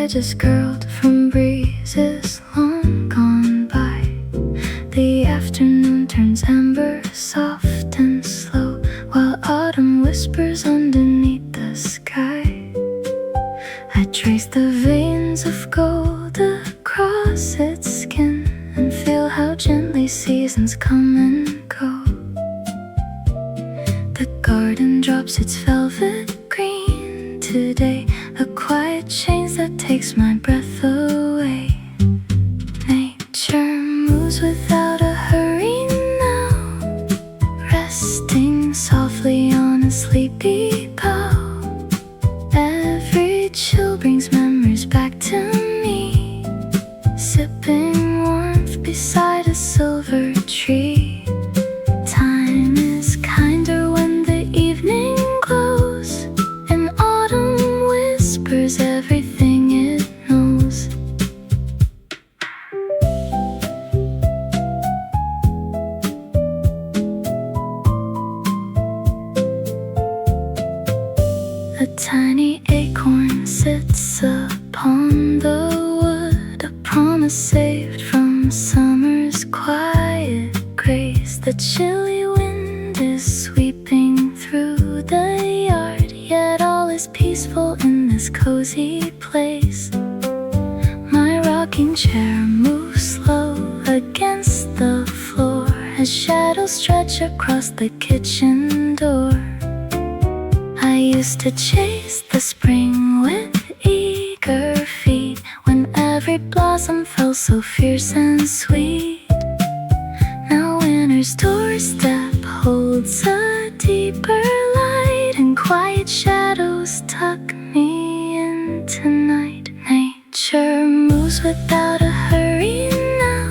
just curled from breezes long gone by. The afternoon turns amber, soft and slow, while autumn whispers underneath the sky. I trace the veins of gold across its skin and feel how gently seasons come and go. The garden drops its velvet green today, a quiet change that takes my breath away. Nature moves without a hurry now, resting softly on a sleepy bough. Every chill brings memories back to me, sipping warmth beside a silver tree. Time is kinder when the evening glows, and autumn whispers everything it knows. A tiny acorn sits upon the wood, a promise saved from summer's quiet grace. The chilly wind is sweeping through the yard, yet all is peaceful in this cozy place. My rocking chair moves slow against the floor as shadows stretch across the kitchen door. I used to chase the spring with eager feet, when every blossom felt so fierce and sweet. Now winter's doorstep holds a deeper light, and quiet shadows tuck me in tonight. Nature moves without a hurry now,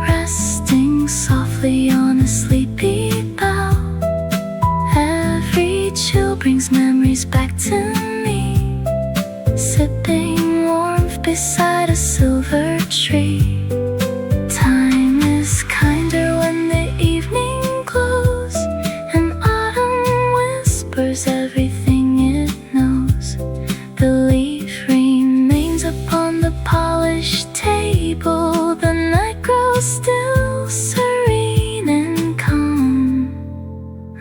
resting softly on a sleepy bough. Every chill brings memories back to me, sipping warmth beside a silver tree. Time is kinder when the evening glows, and autumn whispers everything it knows. The leaf remains upon the polished table, the night grows still, serene and calm.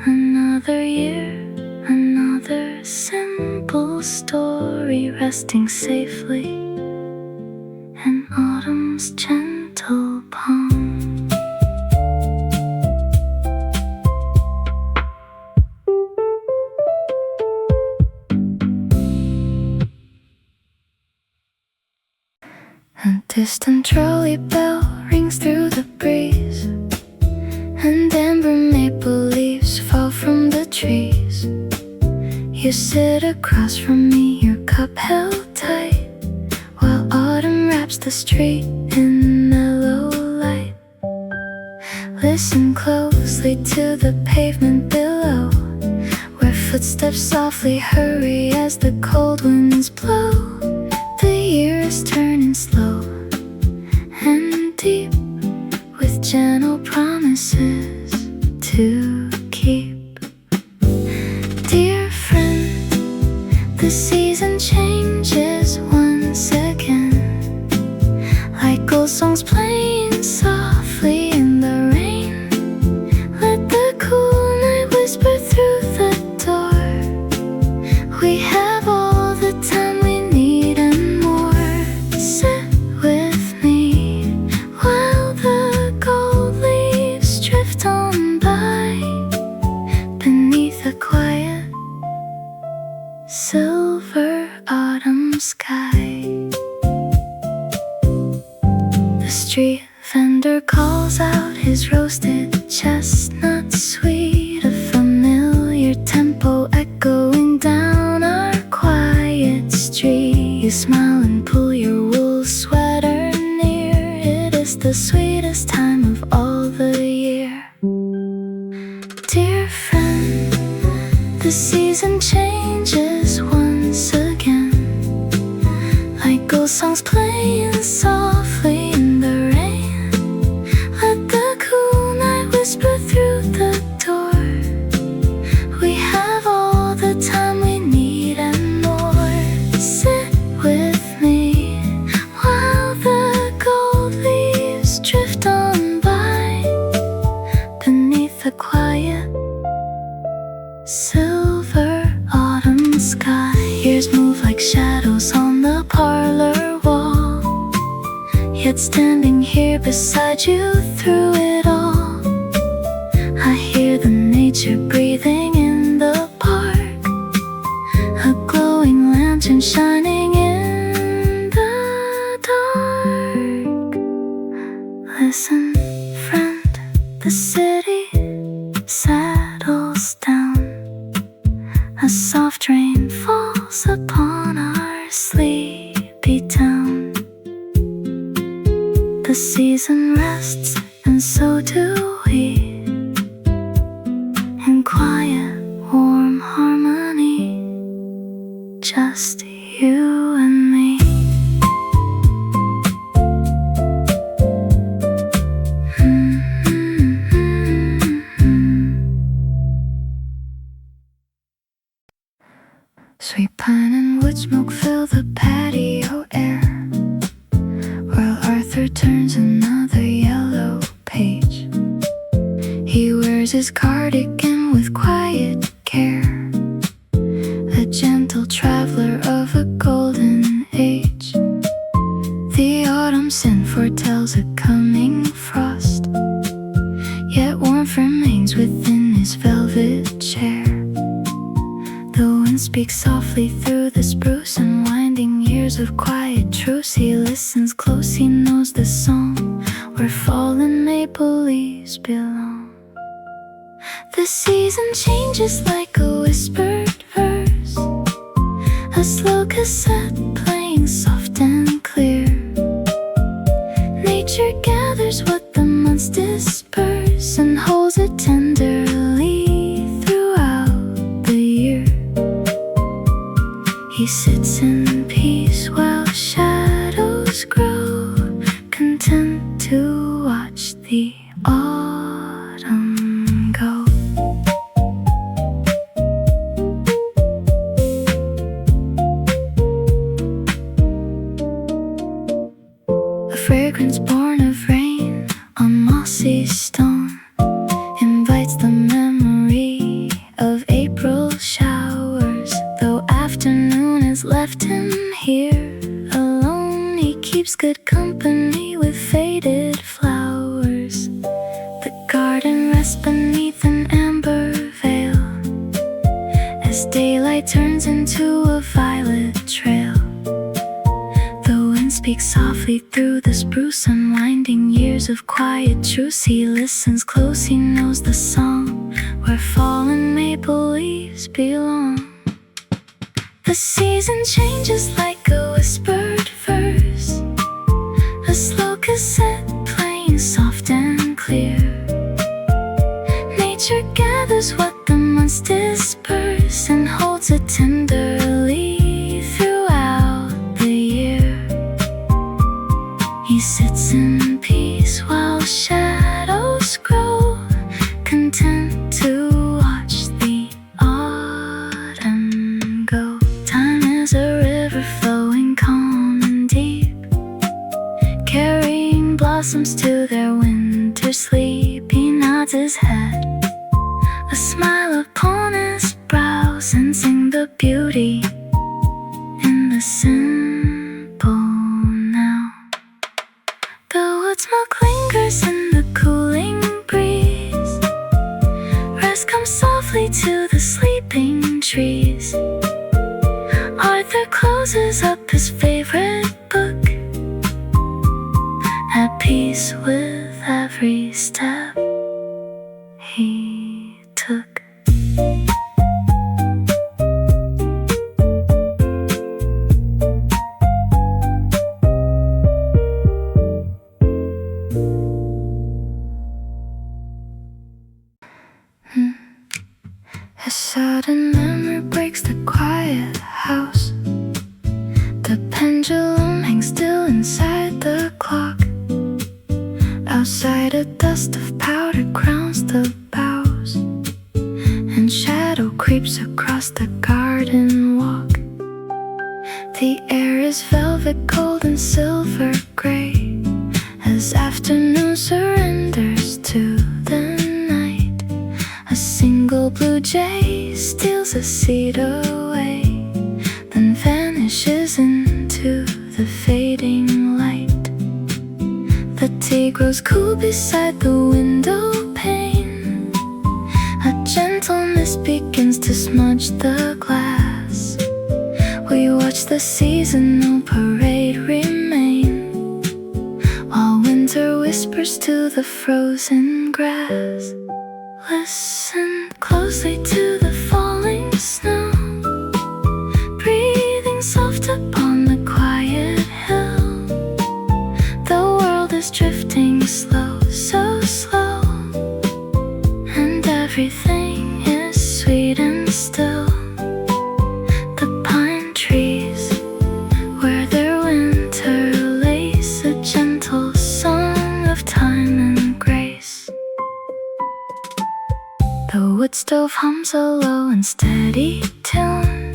Another year, another simple story, resting safely in autumn's gentle palm. A distant trolley bell rings through the breeze, and amber maple leaves fall from the trees. You sit across from me, your cup held tight, while autumn wraps the street in mellow light. Listen closely to the pavement below, where footsteps softly hurry as the cold winds blow. The years turning slow and deep, with gentle promises to keep. Dear friend, the season changes once again, like old songs playing softly in the rain. Let the cool night whisper through the door. We have all the time we need and more. Sit with me while the gold leaves drift on by, beneath a quiet silver autumn sky. The street vendor calls out his roasted chestnut sweet, a familiar tempo echoing down our quiet street. You smile and pull your wool sweater near, it is the sweetest time of all the year. Dear friend, the season changes once again, like old songs playing softly in the rain. Let the cool night whisper through the door. We have all the time we need and more. Sit with the quiet silver autumn sky. Years move like shadows on the parlor wall, yet standing here beside you through it all, I hear the nature breathing in the park, a glowing lantern shining in the dark. Listen, friend, the city settles down, a soft rain falls upon our sleepy town. The season rests, and so do we, in quiet, warm harmony, just you and me. Sweet pine and wood smoke fill the patio air, while Arthur turns another yellow page. He wears his cardigan with quiet care, a gentle traveler of a golden age. The autumn scent foretells a coming frost, yet warmth remains within his velvet chair. The wind speaks softly through the spruce, unwinding years of quiet truce. He listens close, he knows the song where fallen maple leaves belong. The season changes like a whispered verse, a slow cassette playing soft and clear. Nature gathers what the months disperse and holds it tenderly throughout the year. He sits in peace while shadows grow, content to watch the autumn go. A fragrance born of rain on mossy stone invites the memory of April showers. Though afternoon has left him here alone, he keeps good company with faded flowers. The garden rests beneath an amber veil as daylight turns into a violet trail. The wind speaks softly through the spruce, unwinding years of quiet truce. He listens close, he knows the song where fallen maple leaves belong. The season changes like a whispered verse, a slow cassette playing soft and clear. Nature gathers what the months disperse and holds it tenderly throughout the year. He sits in peace while shadows grow, content to watch the autumn go. Time is a river flowing calm and deep, carrying blossoms to their winter sleep. He nods his head, a smile upon his brow, sensing the beauty in the simple now. The wood smoke lingers in the cooling breeze, rest comes softly to the sleeping trees. Arthur closes up his favorite book, at peace with every step he took. A sudden memory breaks the quiet house. The pendulum hangs still inside the clock. Outside, a dust of powder crowns the boughs, and shadow creeps across the garden walk. The air is velvet gold and silver gray as afternoon surrenders to the night. pale blue jay steals a seat away, then vanishes into the fading light. The tea grows cool beside the window pane. A gentle mist begins to smudge the glass. We watch the seasonal parade remain, while winter whispers to the frozen grass. Listen closely to the falling snow, breathing soft upon the quiet hill. The world is drifting slow, so slow, and everything is sweet and still. The pine trees, where their winter lays a gentle song of time and grace. The wood stove hums a low and steady tune.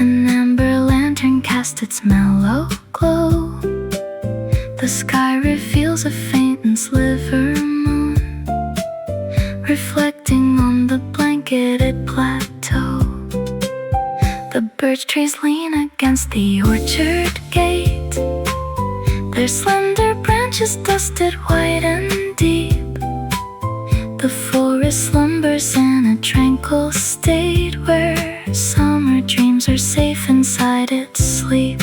An amber lantern casts its mellow glow. The sky reveals a faint and sliver moon, reflecting on the blanketed plateau. The birch trees lean against the orchard gate, their slender branches dusted white and deep. The forest slumbers in a tranquil state, where summer dreams are safe inside its sleep.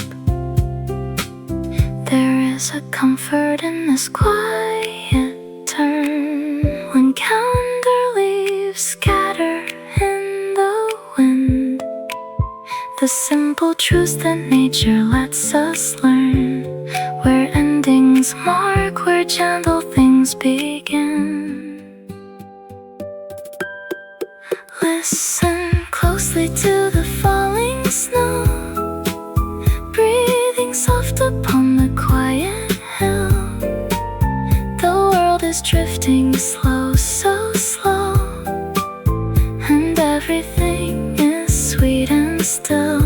There is a comfort in this quiet turn, when calendar leaves scatter in the wind. The simple truth that nature lets us learn, where endings mark where gentle things begin. Listen closely to the falling snow, breathing soft upon the quiet hill. The world is drifting slow, so slow, and everything is sweet and still.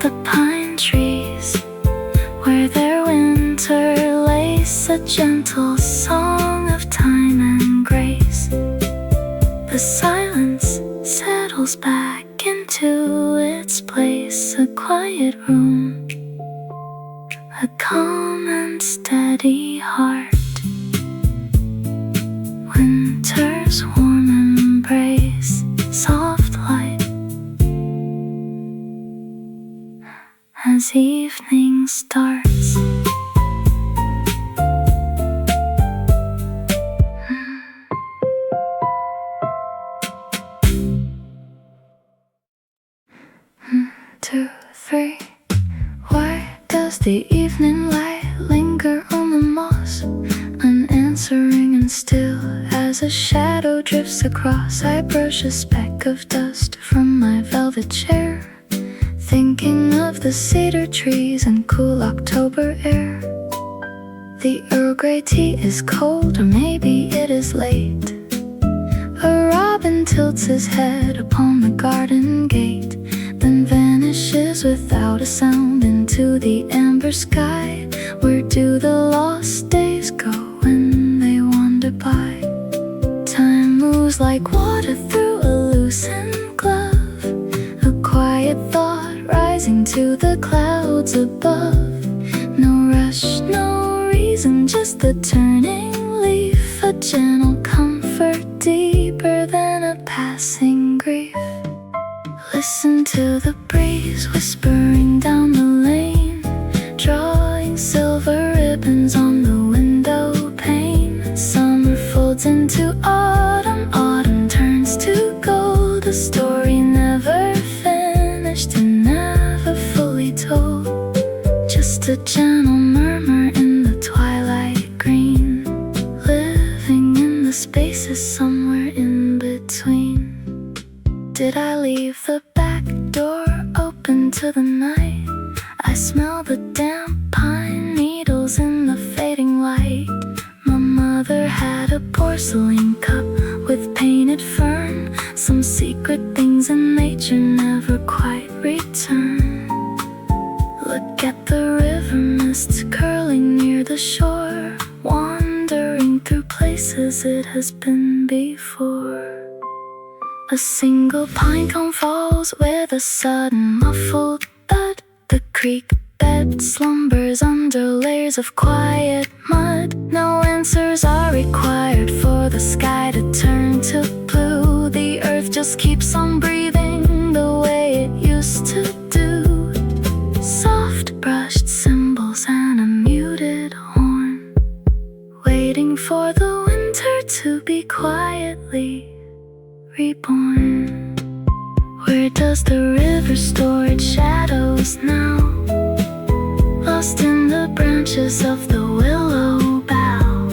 The pine trees, where their winter lays a gentle song of time and grace. The silence settles back into its place, a quiet room, a calm and steady heart. Winter's warm embrace, soft light, as evening starts. Two, three. Why does the evening light linger on the moss, unanswering and still as a shadow drifts across? I brush a speck of dust from my velvet chair, thinking of the cedar trees and cool October air. The Earl Grey tea is cold, or maybe it is late. A robin tilts his head upon the garden gate, then vanishes without a sound into the amber sky. Where do the lost days go when they wander by? Time moves like water through a loosened glove, a quiet thought rising to the clouds above. No rush, no reason, just the turning leaf, a gentle comfort deeper than a passing grief. Listen to the breeze whispering down the lane, drawing silver ribbons on the window pane. Summer folds into autumn, autumn turns to gold. A story never finished and never fully told, just a gentle murmur in the twilight green, living in the spaces somewhere in between. Did I leave the back door open to the night? I smell the damp pine needles in the fading light. My mother had a porcelain cup with painted fern. Some secret things in nature never quite return. Look at the river mist curling near the shore, wandering through places it has been time before. A single pine cone falls with a sudden muffled thud. The creek bed slumbers under layers of quiet mud. No answers are required for the sky to turn to blue. The earth just keeps on breathing the way it used to do. Soft brushed cymbals and a muted horn, waiting for the winter to be quietly reborn. Where does the river store its shadows now? Lost in the branches of the willow bough.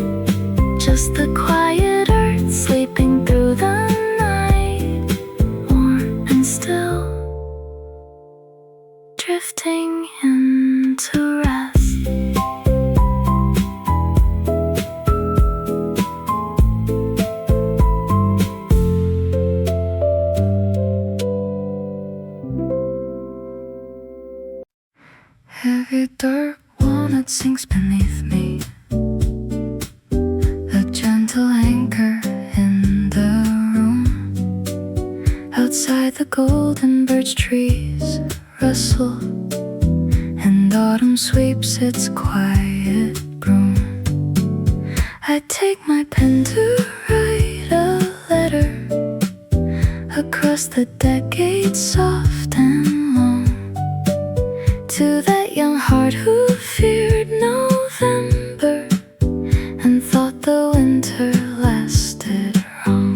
Just the quiet earth sleeping through the night, warm and still, drifting into rest. Heavy dirt walnut sinks beneath me, a gentle anchor in the room. Outside the golden birch trees rustle, and autumn sweeps its quiet broom. I take my pen to write a letter across the decades, soft and long, to that young heart who feared November and thought the winter lasted wrong.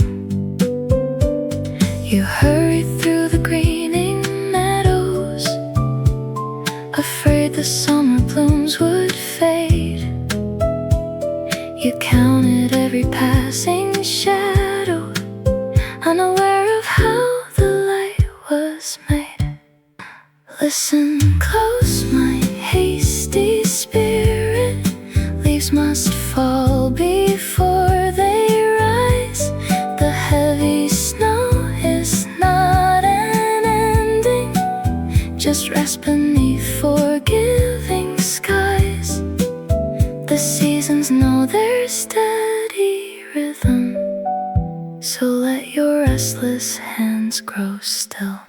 You hurried through the greening meadows, afraid the summer blooms would fade. You counted every passing shadow, unaware of how the light was made. Listen close, my hasty spirit. Leaves must fall before they rise. The heavy snow is not an ending, just rest beneath forgiving skies. The seasons know their steady rhythm, so let your restless hands grow still.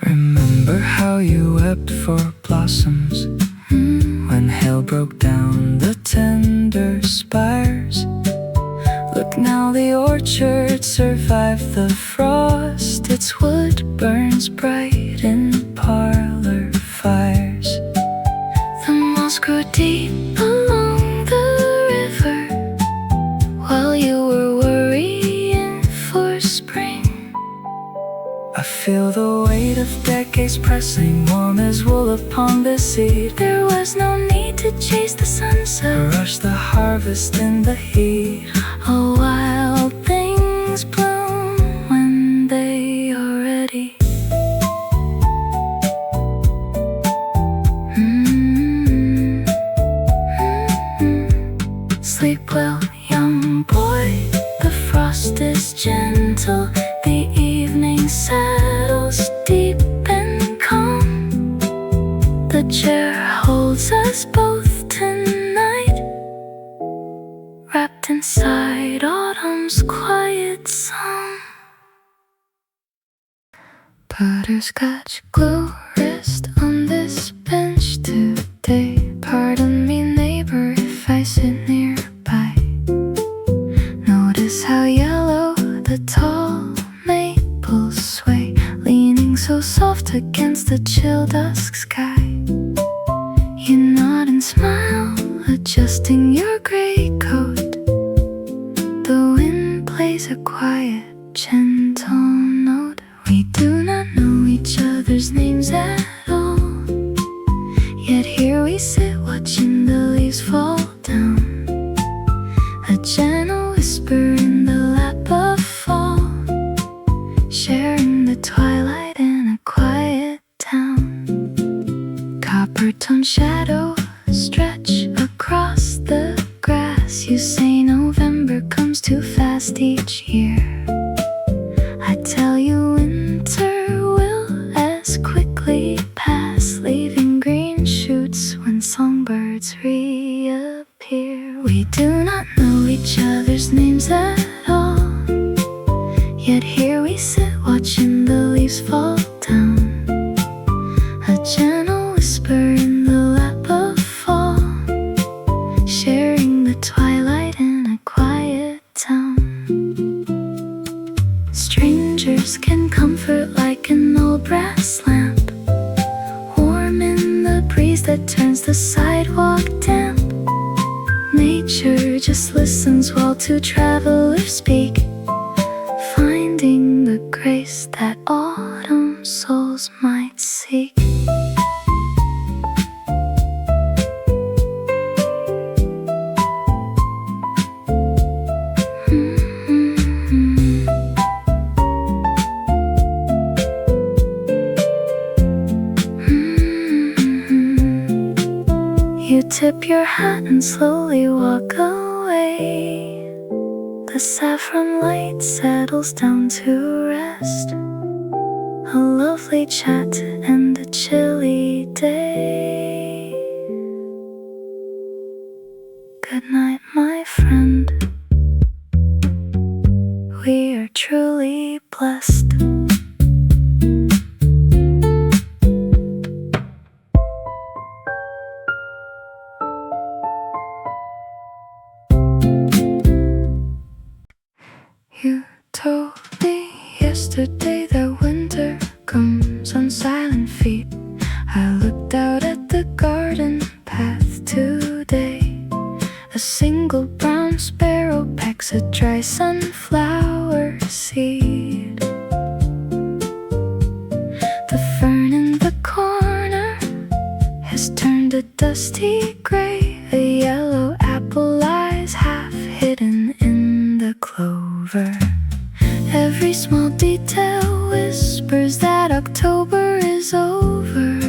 Remember how you wept for blossoms when hail broke down the tender spires. Look now, the orchard survived the frost. Its wood burns bright in parlor fires. The moss grew deep along the river while you were worrying for spring. I feel the weight of decades pressing warm as wool upon the seed. There was no need to chase the sunset or rush the harvest in the heat. Oh, wild things bloom when they are ready. Sleep well, young boy, the frost is gentle. The evening settles deep and calm. The chair holds us both tonight, wrapped inside autumn's quiet song. Butterscotch glue rest on this bench today. Pardon me, neighbor, if I sit nearby. Notice how yellow the tall maples sway, leaning so soft against the chill dusk sky. You nod and smile, adjusting your gray coat. The wind plays a quiet, gentle note. We do not know each other's names at all, yet here we sit watching the leaves fall down. A gentle whisper in the lap of fall, sharing the twilight in a quiet town. Copper-toned shadows stretch across the grass. You say November comes too fast each year. I tell you winter will as quickly pass, leaving green shoots when songbirds reappear. We do not know each other's names dreams at all. Yet here we sit watching the leaves fall down. A gentle whisper in the lap of fall, sharing the twilight in a quiet town. Strangers can comfort like an old brass lamp, warm in the breeze that turns the sidewalk damp. Nature just listens while two travelers speak, finding the grace that autumn souls might seek. You tip your hat and slowly walk away. The saffron light settles down to rest. A lovely chat and a chilly day. Good night, my friend. We are truly blessed. You told me yesterday that winter comes on silent feet. I looked out at the garden path today. A single brown sparrow pecks a dry sunflower seed. The fern in the corner has turned a dusty gray. A yellow apple lies half hidden in the clover. Every small detail whispers that October is over.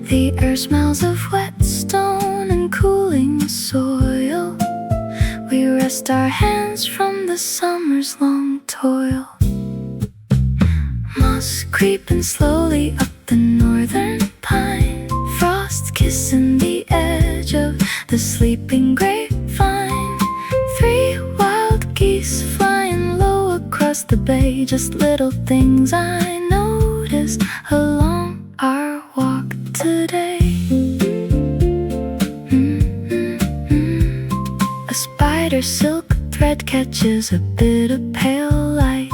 The air smells of wet stone and cooling soil. We rest our hands from the summer's long toil. Moss creeping slowly up the northern pine, frost kissing the edge of the sleeping grapevine. 3 wild geese flying low across the bay, just little things I noticed along our walk today. A spider silk thread catches a bit of pale light.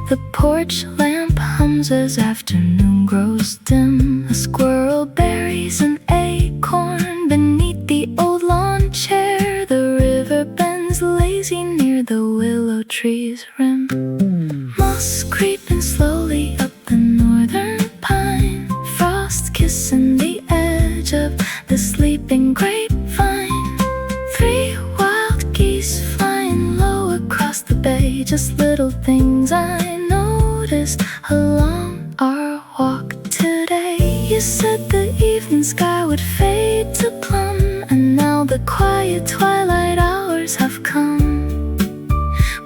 The porch lamp hums as afternoon grows dim. A squirrel buries an acorn beneath the old lawn chair. The river bends lazy near the willow tree's rim. Moss creeping slowly up the northern pine, frost kissing the edge of the sleeping grapevine. 3 wild geese flying low across the bay, just little things I noticed along our walk today. You said the evening sky would fade to plum, and now the quiet twilight hours have come.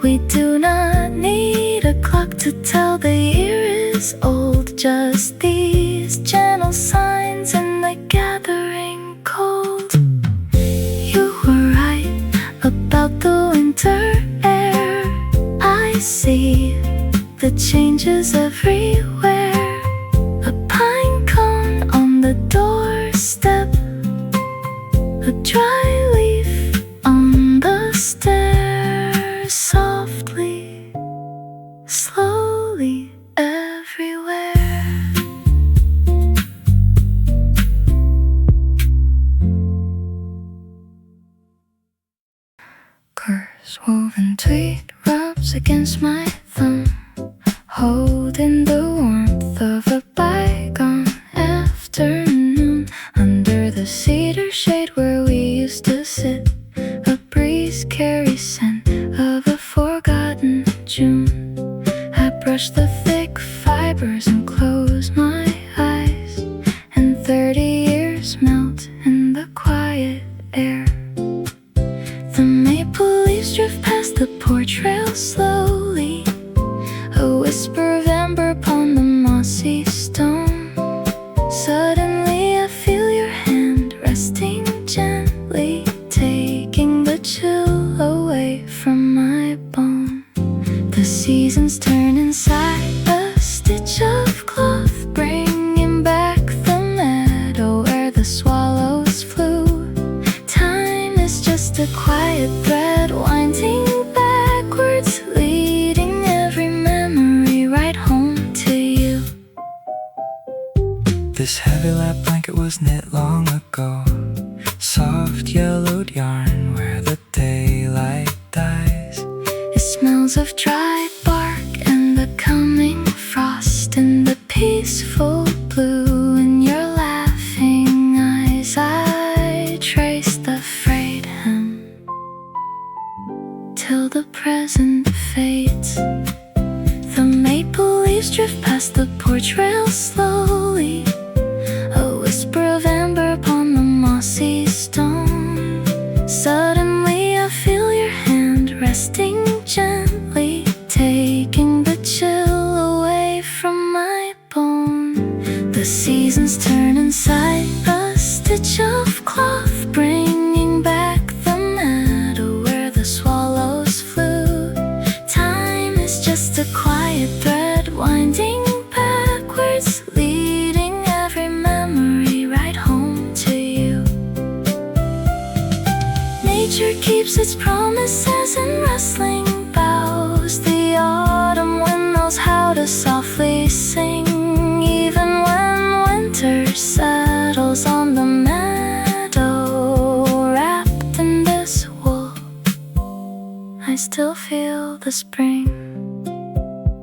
We do not need a clock to tell the year is old, just these gentle signs in the gathering cold. You were right about the winter air. I see the changes everywhere. A pine cone on the doorstep, a dry leaf on the stairs, softly, slowly everywhere. Curse woven tweed rubs against my thumb, holding the warmth of a bygone afternoon. Under the cedar shade where we used to sit, a breeze carries scent of a forgotten June. I brush the thick fibers and close my eyes, and 30 years melt in the quiet air. The maple leaves drift past the porch rail slowly, a whisper of amber upon the mossy stone. Suddenly I feel your hand resting gently, taking the chill away from my bone. The seasons turn inside a stitch of cloth, bringing back the meadow where the swallows flew. Time is just a quiet thread winding backwards, leading every memory right home to you. This heavy lap blanket was knit long ago, soft yellowed yarn where the daylight dies. It smells of dry bark and the coming frost in the peaceful blue in your laughing eyes. I trace the frayed hem till the present fades. The maple leaves drift past the porch rail slowly, a whisper of amber upon the mossy stone. Suddenly I feel your hand resting gently, taking the chill away from my bone. The seasons turn inside a stitch of cloth, bringing back the meadow where the swallows flew. Time is just a quiet thread winding backwards, leading every memory right home to you. Nature keeps its promises in rustling boughs. The autumn wind knows how to softly sing, even when winter settles on the meadow. Wrapped in this wool, I still feel the spring.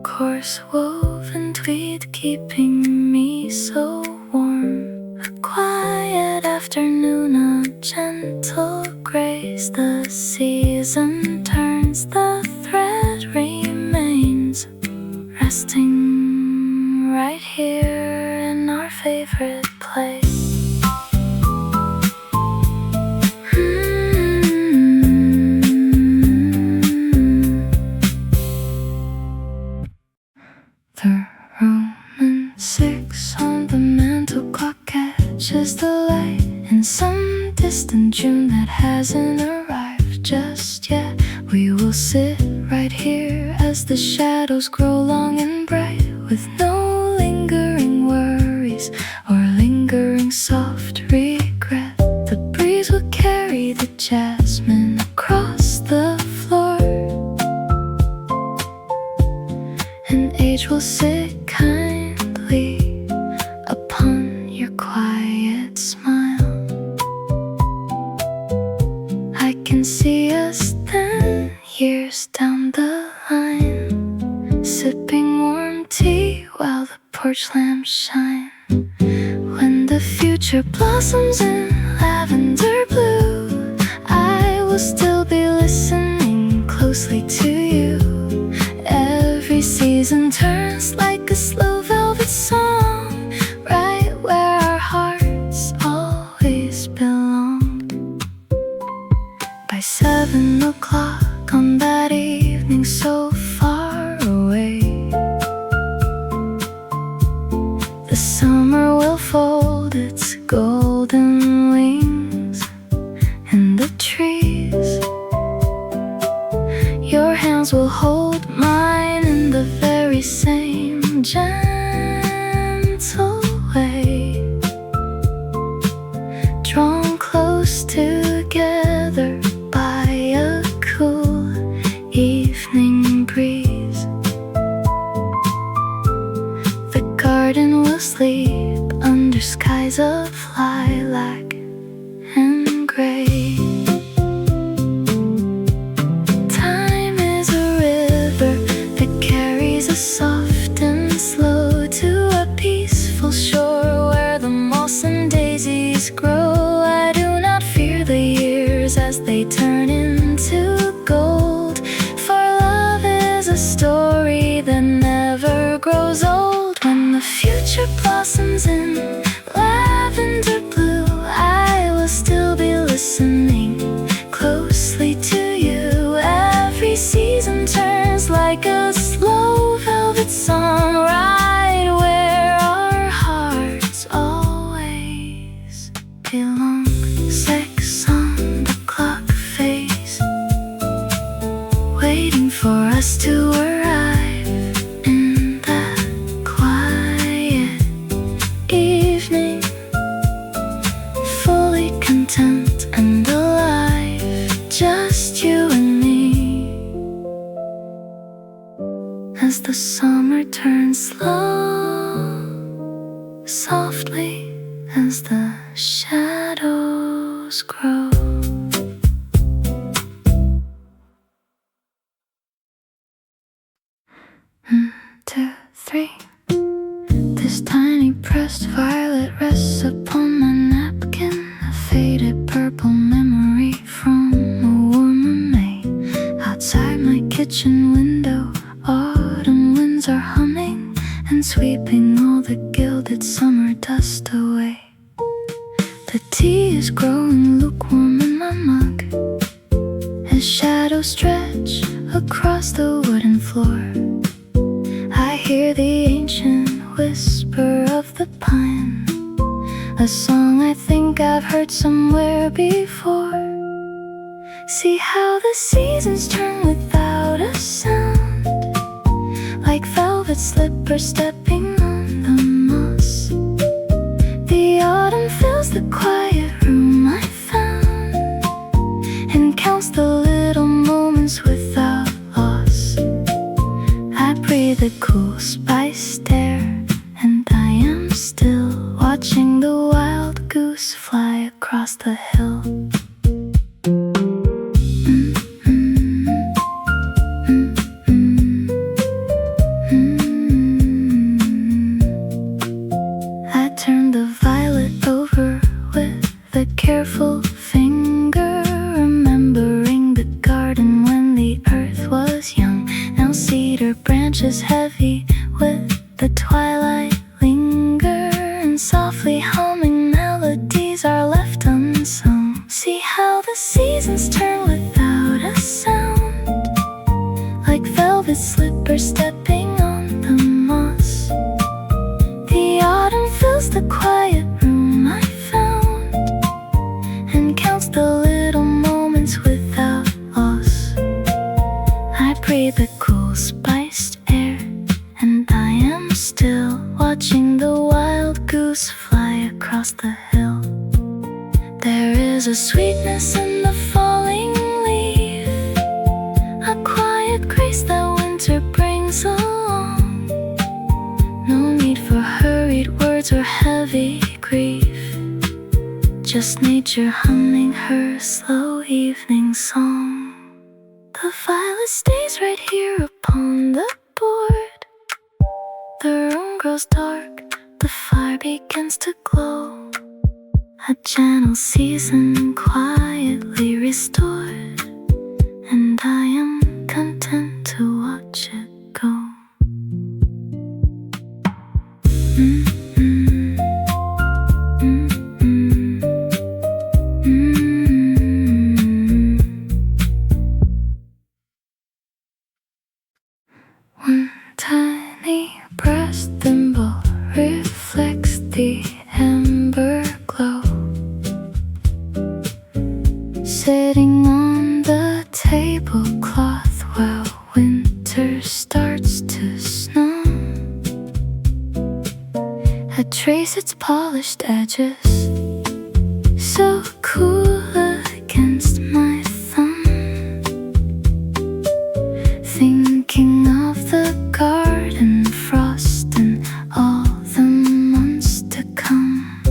Coarse woven tweed keeping me so warm. A quiet afternoon, a gentle grace. The season turns, the thread remains, resting right here in our favorite place. The Roman 6 on the mantel clock catches the light in some distant June that hasn't arrived just yet. We will sit right here as the shadows grow long and bright, with no lingering worries or lingering soft regret. The breeze will carry the jasmine across the floor, and age will sit kindly upon your quiet smile. I can see us 10 years down the line, sipping warm tea while the porch lamps shine. When the future blossoms in lavender blue, I will still be listening closely to you. Every season turns like a slow velvet song, right where our hearts always belong. By 7 o'clock on that evening so far away, the summer will fold its golden wings in the trees. Your hands will hold mine in the very same gentle way, drawn close together by a cool evening breeze. The garden will sleep under skies of lilac and gray. Time is a river that carries us soft and slow to a peaceful shore where the moss and daisies grow. I do not fear the years as they turn into gold, for love is a story that never grows old. When the future blossoms in lavender blue, I will still be listening closely to you. Every season turns like a slow velvet song, right where our hearts always belong. 6 on the clock face, waiting for us to arrive in that quiet evening, fully content and alive, just you and me. As the summer turns slow, softly as the shadows grow. 1, 2, 3. This tiny pressed violet rests upon my napkin, a faded purple memory from a warmer May. Outside my kitchen window, autumn winds are humming and sweeping all the gilded summer dust away. The tea is growing lukewarm in my mug as shadows stretch across the wooden floor. I hear the ancient whisper of the pine, a song I think I've heard somewhere before. See how the seasons turn without a sound, like velvet slippers stepping on the moss. The autumn fills the quiet room I found and counts the little moments without loss. I breathe the cool spiced air, and I am still watching the wild goose fly across the hill. I turn the violet over with a careful finger, remembering the garden when the earth was young. Now cedar branches heavy with the twilight linger, and softly humming melodies are left unsung. See how the seasons turn without a sound, like velvet slippers stepping on the moss. The autumn fills the quiet room I found and counts the little moments without loss. I breathe the cool spiced air, and I am still watching the wild goose fly across the hill. There is a sweetness in the falling leaf, a quiet grace that winter brings along. No need for hurried words or heavy grief, just nature humming her slow evening song. The violet stays right here upon the board. The room grows dark, the fire begins to glow. A gentle season quietly restored, and I am content to watch it go. One tiny brass thimble reflects the amber glow, sitting on the tablecloth while winter starts to snow. I trace its polished edges, so cool against my thumb, thinking of the garden frost and all the months to come.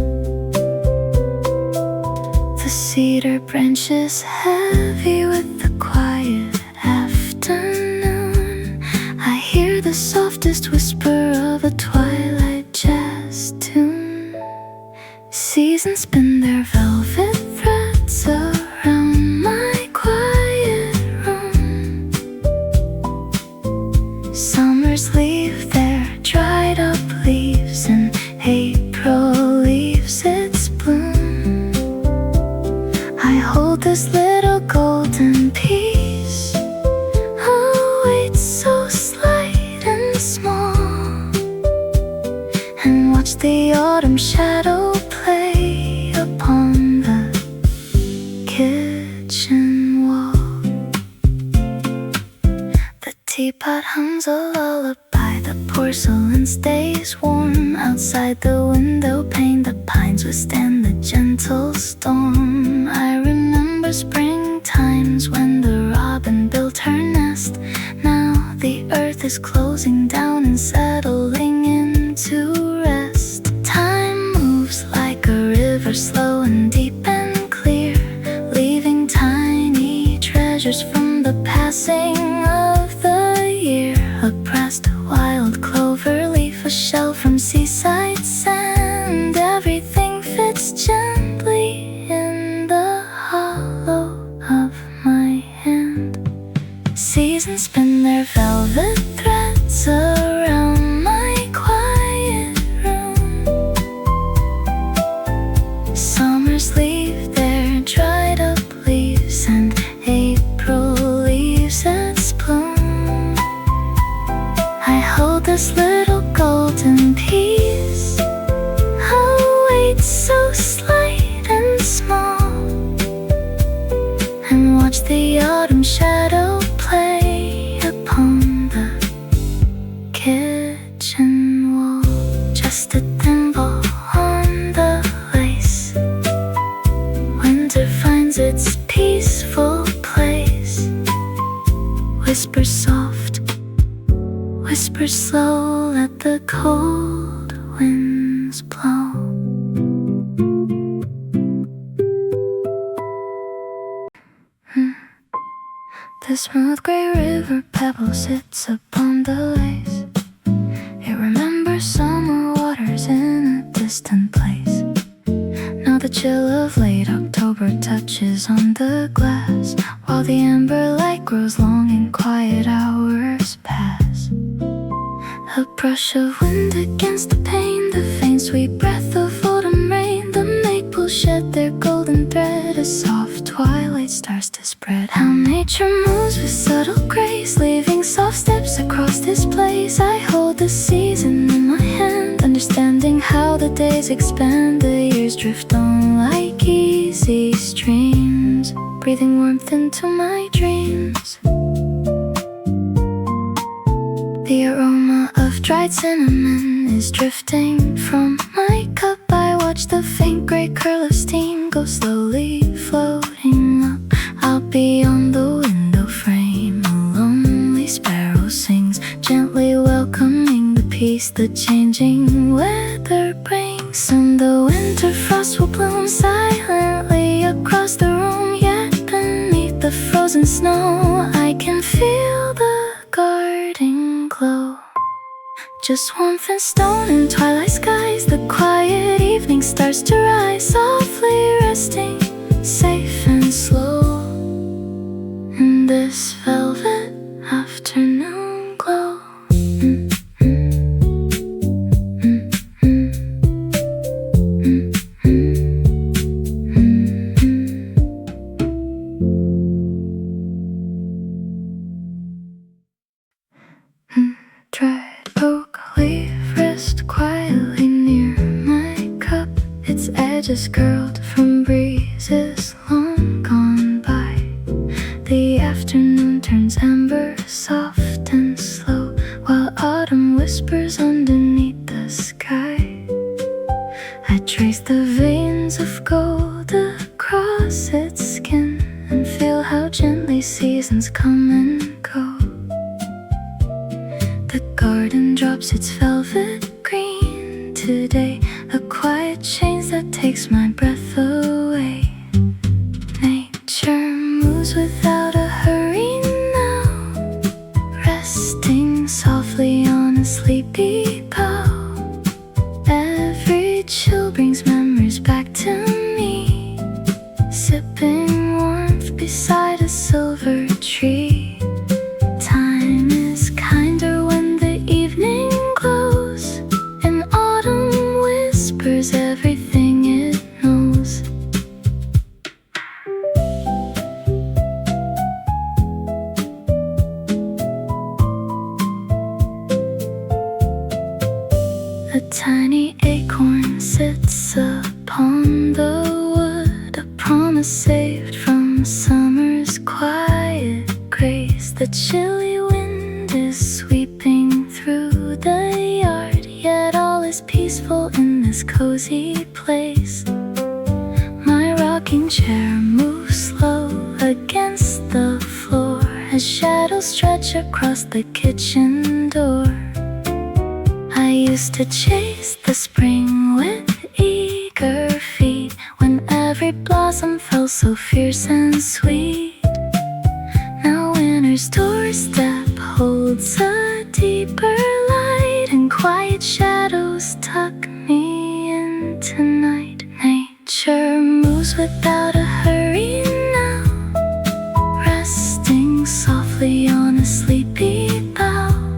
The cedar branches heavy with the quiet afternoon. I hear the softest whisper of a twilight jazz tune. Seasons spin their velvet threads around my quiet room. Summers leave their dried up leaves, and April leaves its bloom. I hold this little golden piece, a weight so slight and small, and watch the autumn shadow play upon the kitchen wall. teapot hums a lullaby. The porcelain stays warm outside the window pane. The pines withstand the gentle storm. I remember spring times when the robin built her nest. Now the earth is closing down and settling into rest. Time moves like a river, slow and deep and clear, leaving tiny treasures from the passing of the year. A pressed wild clover leaf, a shell from seaside sand. Everything fits gently in the hollow of my hand. Seasons spin their velvet threads around my quiet room. Summers leave their dried up leaves, and April leaves its bloom. I hold this little golden piece, a weight so slight and small, and watch the autumn shadow play upon the kitchen wall. Just a thimble on the lace. Winter finds its peaceful place. Whisper soft, whisper slow, let the cold winds blow. The smooth gray river pebble sits upon the lace. It remembers summer waters in a distant place. Now the chill of late October touches on the glass, while the amber light grows long and quiet hours pass. A brush of wind against the pane, the faint sweet breath of autumn rain. The maples shed their golden thread, a soft twilight starts to spread. How nature moves with subtle grace, leaving soft steps across this place. I hold the season in my hand, understanding how the days expand. The years drift on like easy streams, breathing warmth into my dreams. The aroma of dried cinnamon is drifting from my cup. I watch the faint gray curl of steam go slowly floating up. I'll be on the window frame. A lonely sparrow sings, gently welcoming the peace the changing weather brings. Soon the winter frost will bloom silently across the room. Yet beneath the frozen snow, I can feel the garden glow. Just warmth and stone and twilight skies. The quiet evening starts to rise, softly resting, safe and slow, in this velvet afternoon glow. Dried oak leaf rest quietly near my cup, its edges curled from breezes long gone by. The afternoon turns amber, soft and slow, while autumn whispers underneath the sky. I trace the veins of gold across its skin, and feel how gently seasons come and go. The garden drops its velvet green today, a quiet change that takes my breath away. Nature moves without a hurry now, resting softly on a sleepy bough. Every chill brings memories back to me, sipping warmth beside a silver tree. Time is kinder when the evening glows, and autumn whispers everything it knows. A tiny acorn sits upon the wood, a promise saved from summer's quiet grace. The chilly wind wind is sweeping through the yard, yet all is peaceful in this cozy place. My rocking chair moves slow against the floor as shadows stretch across the kitchen door. I used to chase the spring with eager feet, when every blossom felt so fierce and sweet. Now winter's doorstep holds a deeper light, and quiet shadows tuck me in tonight. Nature moves without a hurry now, resting softly on a sleepy bough.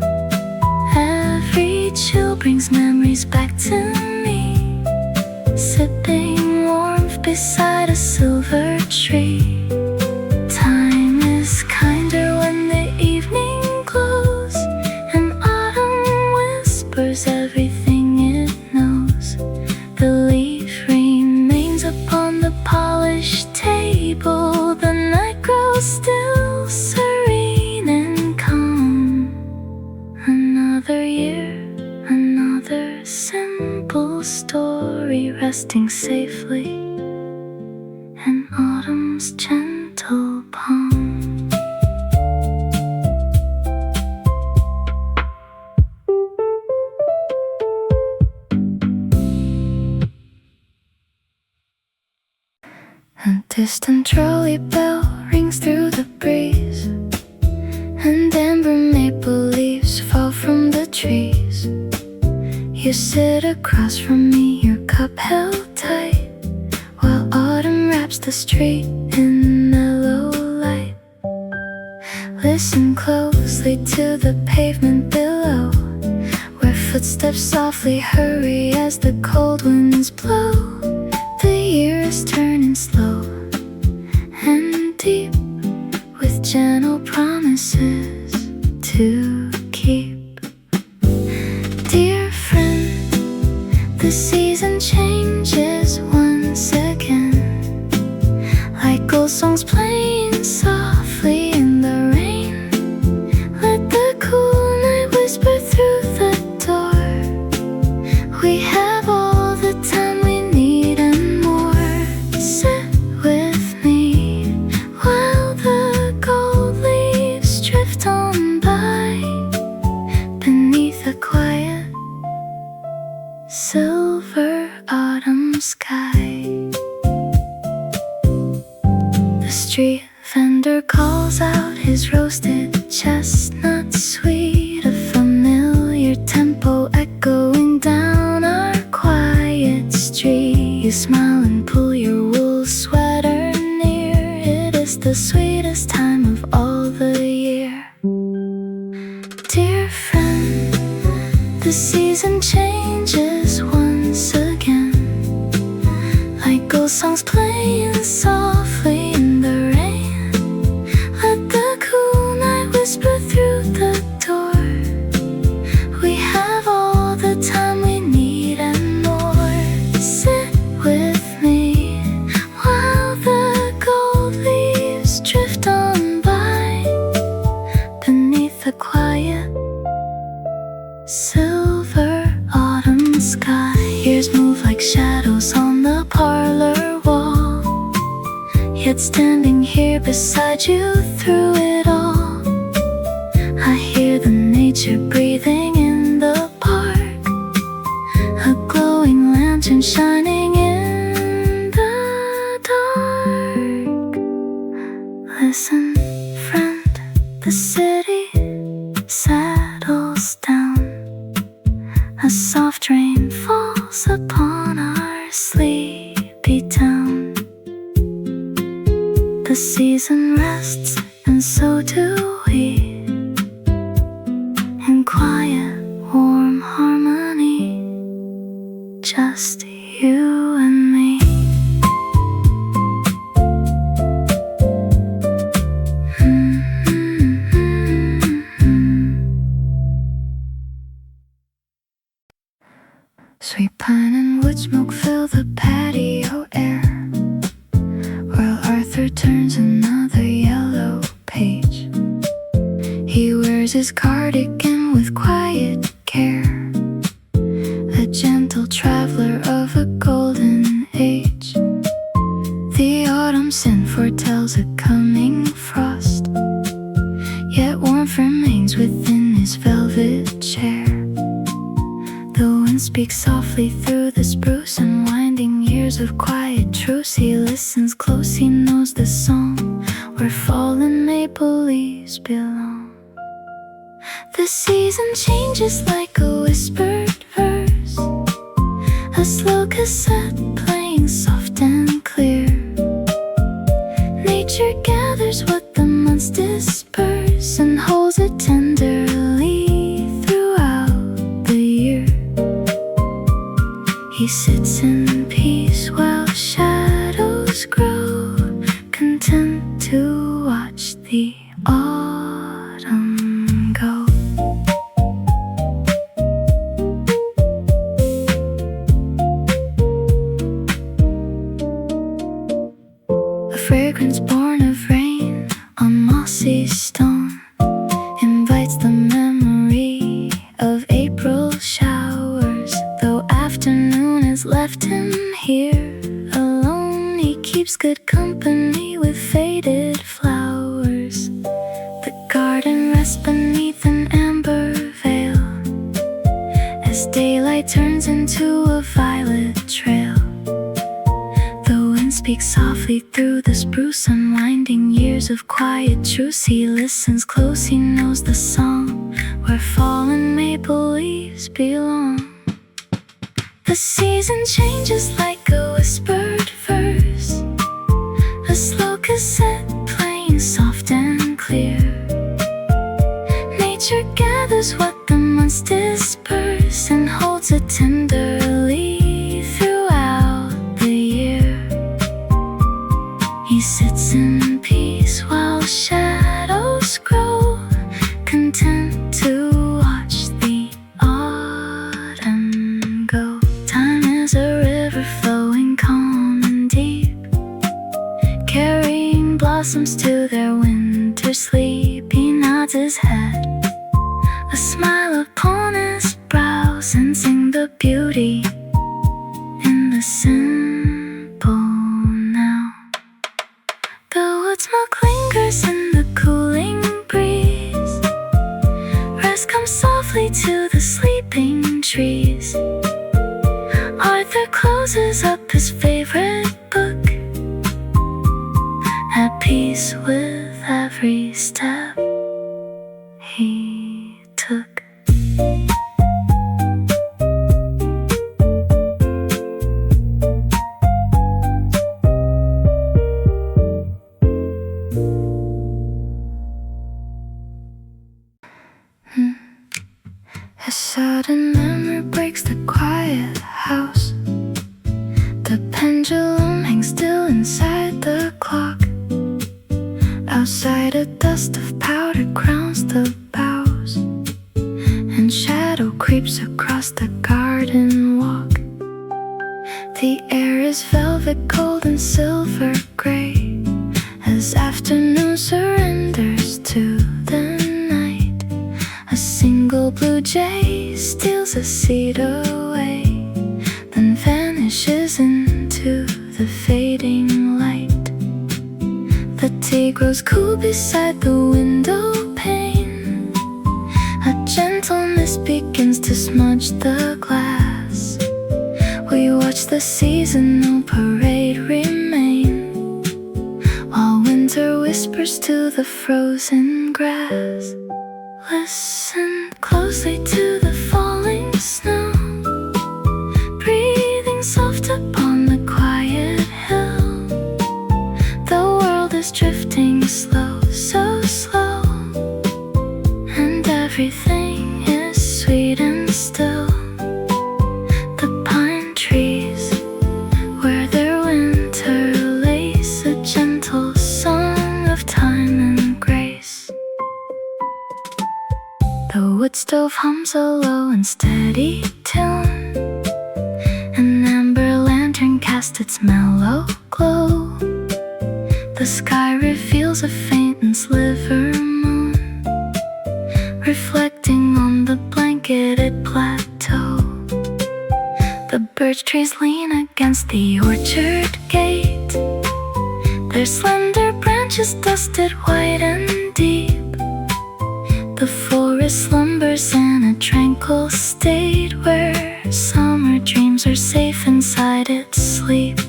Every chill brings memories back to me, sipping warmth beside a silver tree. Time is kinder when the evening glows, and autumn whispers everything it knows. The leaf remains upon the polished table, the night grows still, serene and calm. Another year, another simple story, resting safely in autumn's gentle palm. A distant trolley bell rings through the breeze, and amber maple leaves fall from the trees. You sit across from me, your cup held tight, while autumn wraps the street in mellow light. Listen closely to the pavement below, where footsteps softly hurry as the cold winds blow. The years turning slow and deep, with gentle promises to keep. Dear friend, the season changes once again, like old songs playing softly in the rain. Let the cool night whisper through the door. We have all the time we need and more. Sit with me while the gold leaves drift on by, beneath a quiet silver autumn sky. The street vendor calls out his roasted chestnut sweet, a familiar tempo echoing down our quiet street. You smile and pull your wool sweater near, it is the sweetest time of all the year. Dear friend, the season changes once again, like old songs playing softly in the rain. Let the cool night whisper through the door. We have all the time we need and more. Sit with me while the gold leaves drift on by, beneath the quiet silver autumn sky. Years move like shadows on the parlor wall, yet standing here beside you through it all, I hear the nature breathing in the park, a glowing lantern shining in the dark. Listen, friend, the city settles down, a soft rain falls upon our sleepy town. The season rests, and so do we, in quiet, warm harmony, just you and me. Sweet pine and wood smoke fill the patio air, while Arthur turns another yellow page. He wears his cardigan with quiet care, a gentle traveler of a golden age. The autumn scent foretells a coming frost, yet warmth remains within his velvet chair. The wind speaks softly through the spruce, unwinding years of quiet truce. He listens close, he knows the song where fallen maple leaves belong. The season changes like a whispered verse, a slow cassette playing soft and clear. Nature gathers what the months disperse and holds it tenderly throughout the year. He sits in peace while shadows grow, content to watch the autumn go. A fragrance born of rain on mossy stone invites the memory of April showers. Though afternoon has left him here alone, he keeps good company with faded flowers. The garden rests beneath an amber veil as daylight turns into a violet trail. The wind speaks softly through the spruce, unwinding years of quiet truce. He listens close, he knows the song where fallen maple leaves belong. The season changes like a whispered verse, a slow cassette playing soft and clear. Nature gathers what the months disperse and holds it tenderly throughout the year. He sits in peace while shadows grow, content to watch the autumn go. Time is a river flowing calm and deep, carrying blossoms to their winter sleep. He nods his head, a smile upon his brow, sensing the beauty in the simple now. The wood smoke lingers in the cooling breeze, rest comes softly to the sleeping trees. Arthur closes up his favorite book, at peace with every step he took. A sudden memory breaks the quiet house. The pendulum hangs still inside the clock. Outside, a dust of powder crowns the boughs, and shadow creeps across the garden walk. The air is velvet gold and silver gray as afternoon surrenders to the night. A single blue jay steals a seed away, then vanishes into the fading light. The tea grows cool beside the window pane, a gentle mist begins to smudge the glass. We watch the seasonal parade remain, while winter whispers to the frozen grass. Listen closely to the falling snow, breathing soft upon the quiet hill. The world is drifting slow, so slow, and everything is sweet and still. The pine trees wear their winter lace, a gentle song of time and grace. The wood stove hums a low and steady tune, an amber lantern casts its mellow glow. The sky reveals a faint and sliver moon, reflecting on the blanketed plateau. The birch trees lean against the orchard gate, their slender branches dusted white and deep. The forest slumbers in a tranquil state where summer dreams are safe inside its sleep.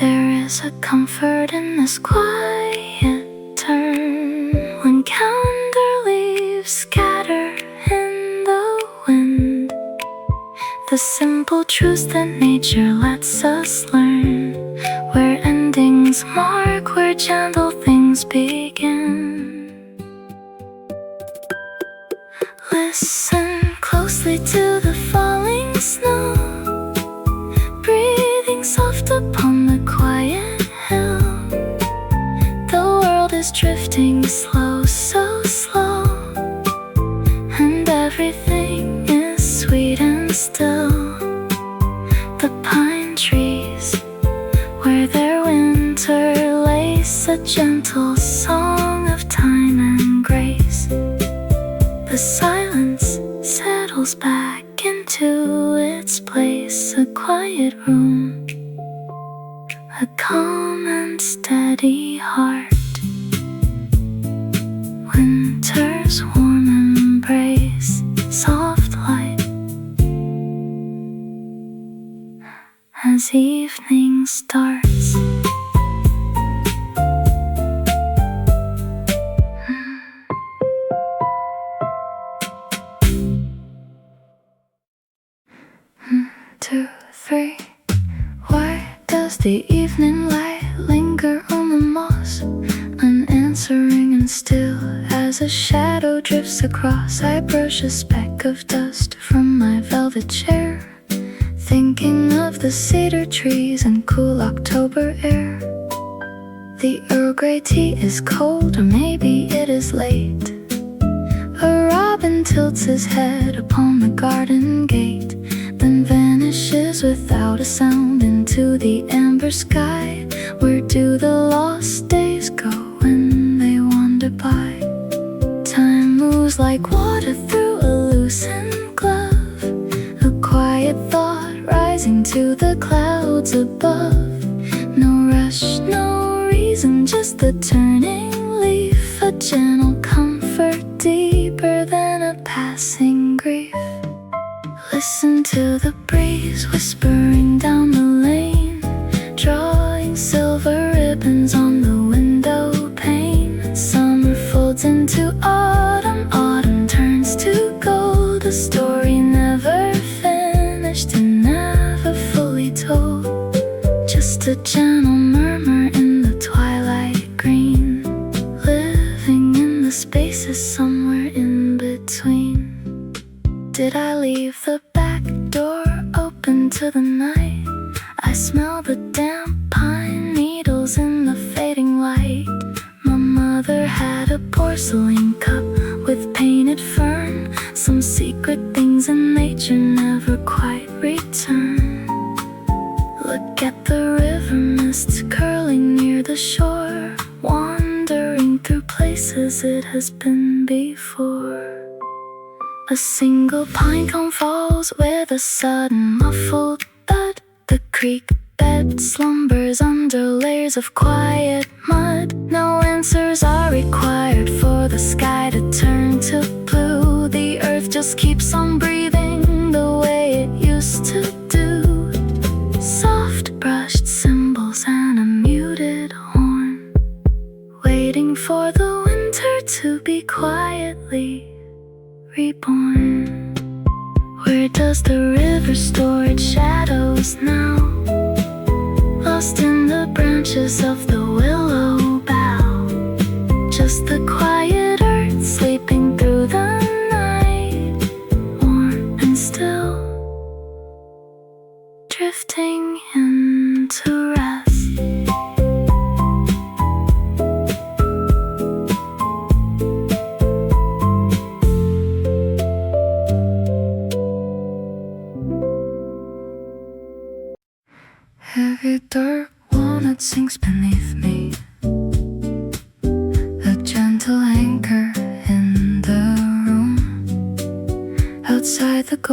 There is a comfort in this quiet turn when calendar leaves scatter in the wind. The simple truths that nature lets us learn, where endings mark where gentle things begin. Listen closely to the falling snow, breathing soft upon the quiet hill. The world is drifting slow, so slow, and everything is sweet and still. The pine trees, where their winter lace a gentle song of time and grace. The silence settles back into its place, a quiet room, a calm and steady heart. Winter's warm embrace, soft light, as evening starts. Two, three. Why does the evening light linger on the moss, unanswering and still as a shadow drifts across? I brush a speck of dust from my velvet chair, thinking of the cedar trees and cool October air. The Earl Grey tea is cold, or maybe it is late. A robin tilts his head upon the garden gate, then vanishes without a sound into the amber sky. Where do the lost days go when they wander by? Time moves like water through a loosened glove, a quiet thought rising to the clouds above. No rush, no reason, just the turning leaf, a gentle comfort deeper than a passing grief. Listen to the breeze whispering down the lane, drawing silver ribbons on the window pane. Summer folds into autumn, autumn turns to gold. A story never finished and never fully told, just a gentle murmur in the twilight green, living in the spaces somewhere in between. Did I leave the back door open to the night? I smell the damp pine needles in the fading light. My mother had a porcelain cup with painted fern. Some secret things in nature never quite return. Look at the river mist curling near the shore, wandering through places it has been before. A single pine cone falls with a sudden muffled thud. The creek bed slumbers under layers of quiet mud. No answers are required for the sky to turn to blue. The earth just keeps on breathing the way it used to do. Soft brushed cymbals and a muted horn, waiting for the winter to be quietly reborn. Where does the river store its shadows now? Lost in the branches of the willow bough, just the quiet earth sleeping through the night, warm and still, drifting into rest. Heavy dirt walnut sinks beneath me, a gentle anchor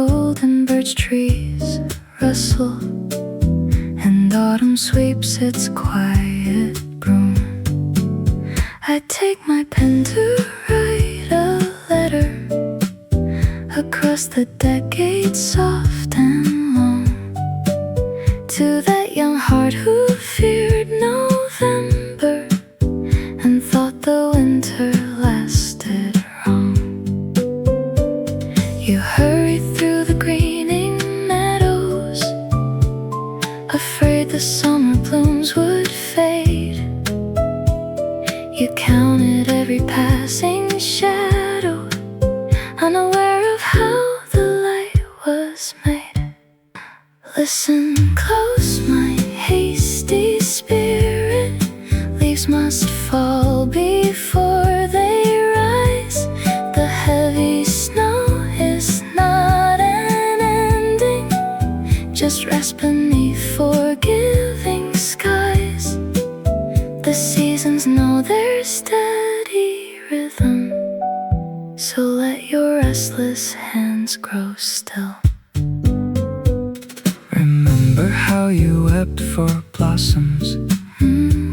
golden birch trees rustle, and autumn sweeps its quiet broom. I take my pen to write a letter across the decades, soft and long, to that young heart who feared November and thought the winter lasted wrong. You hurried through the greening meadows, afraid the summer blooms would fade. You counted every passing shadow, unaware of how the light was made. Listen close, my hasty spirit. Leaves must fall before they rise. The heavy snow is not an ending, just rest beneath forgiving skies. The seasons know their steady rhythm, so let your restless hands grow still. Remember how you wept for blossoms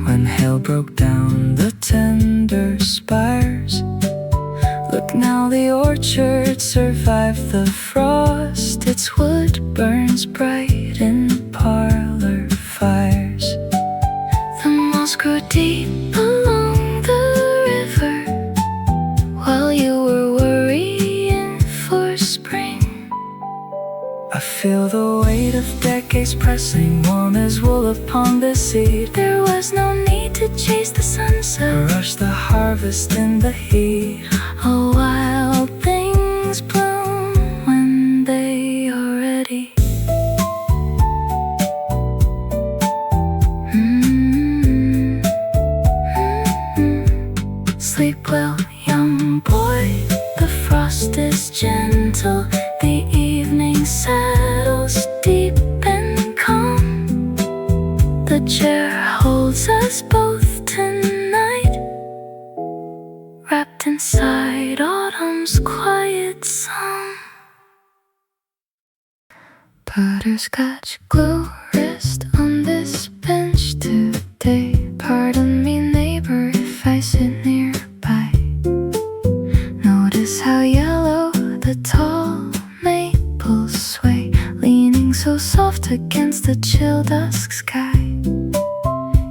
when hail broke down the tender spires. Look now, the orchard survived the frost. Its wood burns bright in parlor fires. The moss grew deep along the river while you were worrying for spring. I feel the weight of decades pressing warm as wool upon the seed. There was no need to chase the sunset, Rush the harvest in the heat. oh, wild things bloom when they are ready. Sleep well, young boy, the frost is gentle. The evening settles deep and calm. The chair holds us both tonight, wrapped inside autumn's quiet song. Butterscotch glue rest on this bench today. Pardon me, neighbor, if I sit nearby. Notice how yellow the tall maples sway, leaning so soft against the chill dusk sky.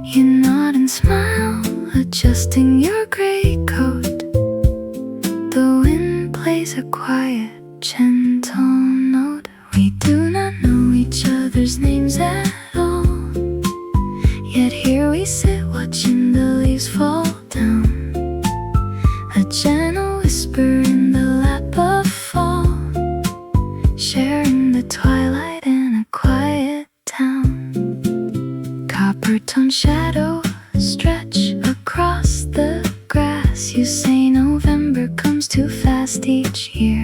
You nod and smile, adjusting your gray coat. The wind plays a quiet, gentle note. We do not know each other's names at all, yet here we sit watching the leaves fall down. A gentle whisper in the lap of fall, sharing the twilight in a quiet town. Copper-toned shadows stretch across the grass. You say November comes too fast each year.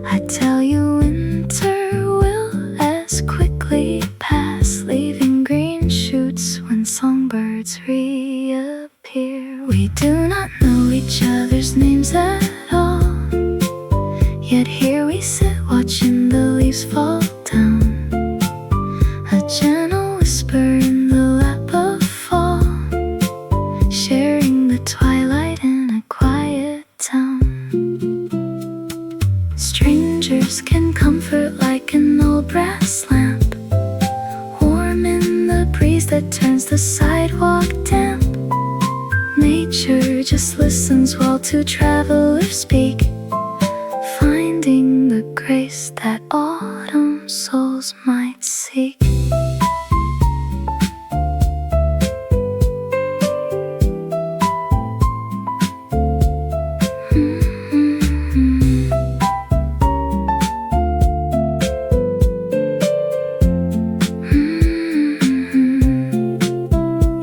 I tell you winter will as quickly pass, leaving green shoots when songbirds reappear. We do not know each other's names at all, yet here we sit watching the leaves fall down. A gentle whisper in the lap of fall, sharing the twilight in a quiet town. Strangers can comfort like an old brass lamp, warm in the breeze that turns the sidewalk damp. Nature just listens while two travelers speak, finding the grace that autumn souls might seek.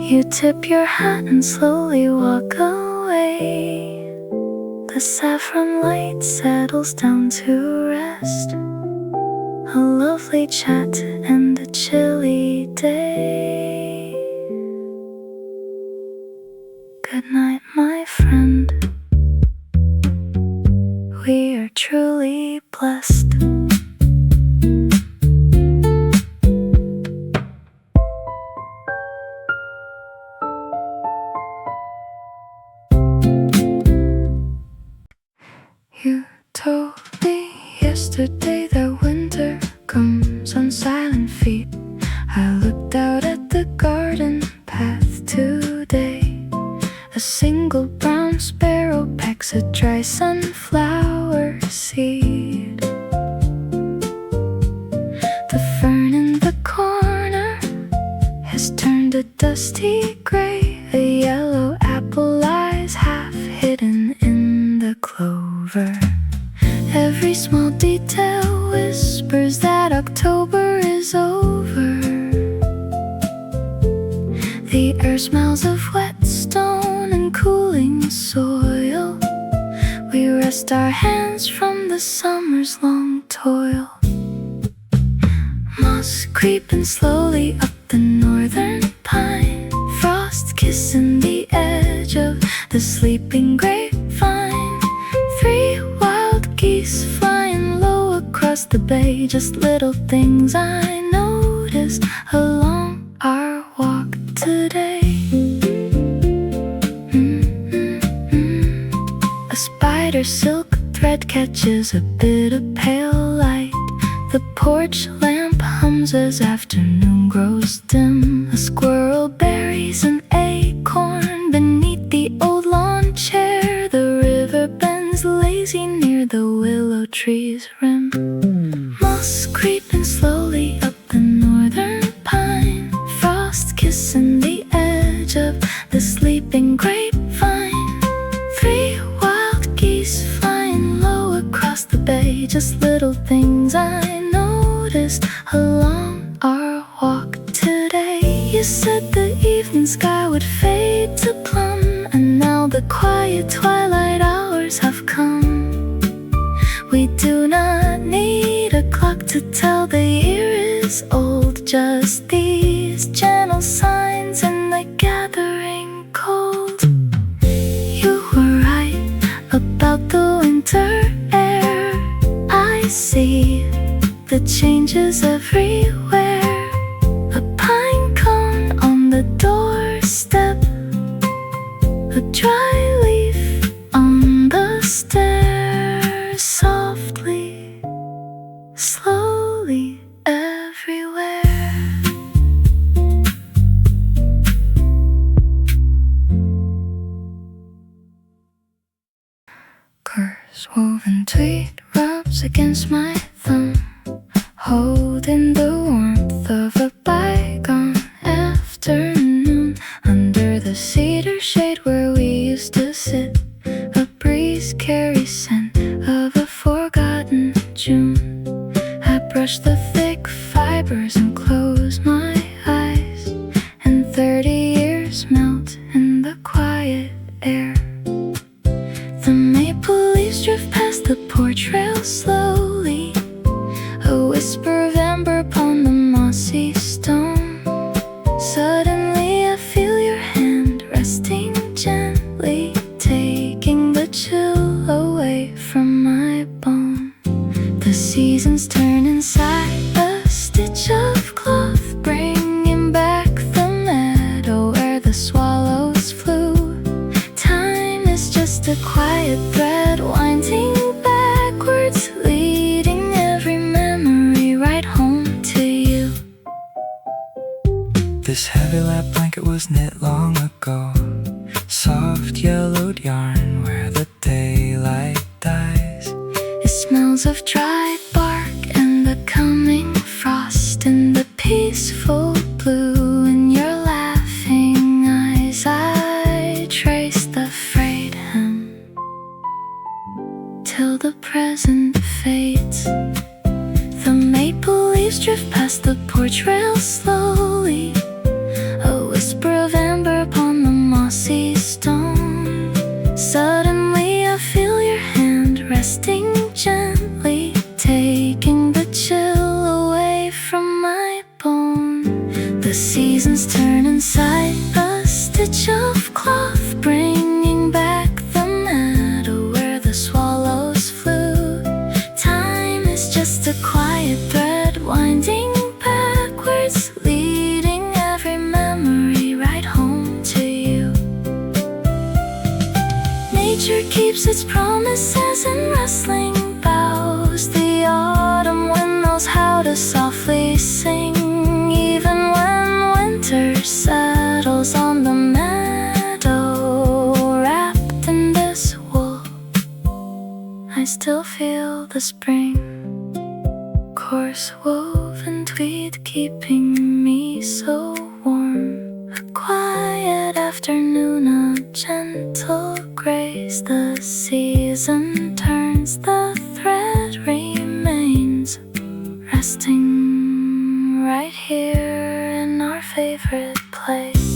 You tip your hat and slowly walk away. The saffron light settles down to rest. A lovely chat and a chilly day. Good night, my friend. We are truly blessed. You told me yesterday that winter comes on silent feet. I looked out at the garden path today. A single brown sparrow pecks a dry sunflower seed. The fern in the corner has turned a dusty gray. A yellow apple lies half hidden in the clover. Every small detail whispers that October is over. The air smells of wet stone and cooling soil. We rest our hands from the summer's long toil. Moss creeping slowly up the northern pine. Frost kissing the edge of the sleeping grapevine. 3 wild geese flying low across the bay. Just little things I notice along our walk today. A spider silk thread catches a bit of pale light. The porch lamp hums as afternoon grows dim. A squirrel buries an acorn beneath the old lawn chair. The river bends lazy near the willow tree's rim. Moss creeping slowly up the northern pine. Frost kissing the edge of the sleeping grapevine. 3 wild geese flying low across the bay. Just little things I noticed along our walk today. You said the evening sky would fade to plum, and now the quiet twilight hours have come. We do not need a clock to tell the year is old. Just these gentle signs in the gathering cold. You were right about the winter air. I see the changes everywhere. A pine cone on the doorstep. A dry leaf on the stairs. Softly, slowly, everywhere. Curse woven tweed rubs against my thumb, holding the warmth of a bygone afternoon. Under the cedar shade where we used to sit, a breeze carries scent of a forgotten June. I brush the thick fibers and close my eyes, and 30 years melt in the quiet air. The maple leaves drift past the porch rail slowly. A whisper of amber upon the mossy stone. Suddenly I feel your hand resting gently, taking the chill away from my bone. The seasons turn inside a stitch of cloth, bringing back the meadow where the swallows flew. Time is just a quiet thread winding backwards, leading every memory right home to you. This heavy lap blanket was knit long ago. Soft yellowed yarn where the daylight dies. It smells of dry bark and the coming frost in the peaceful blue in your laughing eyes. I trace the frayed hem till the present fades. The maple leaves drift past the porch rail slowly. A whisper of amber upon the mossy stone. Suddenly I feel your hand resting gently, taking the chill away from my bone. The seasons turn inside a stitch of cloth, bringing back the meadow where the swallows flew. Time is just a quiet thread winding backwards, leading every memory right home to you. keeps its promises and rustling boughs. The autumn wind knows how to softly sing, even when winter settles on the meadow. Wrapped in this wool, I still feel the spring, coarse woven tweed keeping me so warm. A quiet afternoon, a gentle grace. The season turns, the thread remains, resting right here in our favorite place.